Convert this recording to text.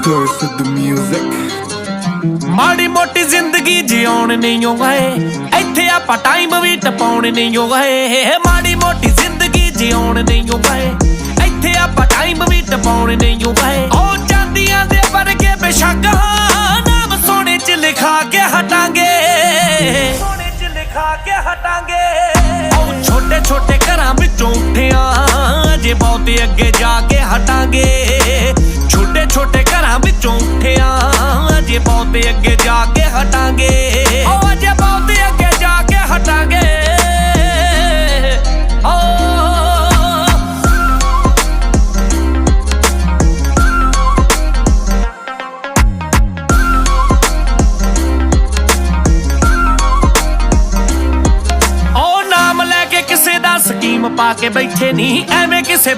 Curse the music. ਮਾੜੀ ਮੋਟੀ ਜ਼ਿੰਦਗੀ ਜਿਉਣ ਨਹੀਂ ਓ ਗਏ, ਇੱਥੇ ਆਪਾਂ ਟਾਈਮ ਵੀ ਟਪਾਉਣ ਨਹੀਂ ਓ ਗਏ। ਮਾੜੀ ਮੋਟੀ ਜ਼ਿੰਦਗੀ ਜਿਉਣ ਨਹੀਂ ਓ ਗਏ, ਇੱਥੇ ਆਪਾਂ ਟਾਈਮ ਵੀ ਟਪਾਉਣ ਨਹੀਂ ਓ ਗਏ। ਉਹ ਚਾਂਦੀਆਂ ਦੇ ਵਰਗੇ ਬੇਸ਼ੱਕ ਨਾਮ ਸੋਨੇ ਚ ਲਿਖਾ ਕੇ ਹਟਾਂਗੇ, ਸੋਨੇ ਚ ਲਿਖਾ ਕੇ ਹਟਾਂਗੇ। ਉਹ ਛੋਟੇ ਛੋਟੇ ਘਰਾਂ ਵਿੱਚੋਂ ਉੱਠਿਆ ਜੇ ਬਹੁਤ ਅੱਗੇ ਜਾ ਕੇ ਹਟਾਂਗੇ। ਛੋਟੇ ਛੋਟੇ ਘਰਾਂ ਵਿੱਚੋਂ ਉੱਠਿਆ ਜੇ ਬਹੁਤ ਅੱਗੇ ਜਾ ਕੇ ਹਟਾਂਗੇ। ਉਹ ਅਜੇ ਬਹੁਤ ਅੱਗੇ ਜਾ ਕੇ ਹਟਾਂਗੇ। ਉਹ ਨਾਮ ਲੈ ਕੇ ਕਿਸੇ ਦਾ ਸਕੀਮ ਪਾ ਕੇ ਬੈਠੇ ਨਹੀਂ, ਐਵੇਂ ਕਿਸੇ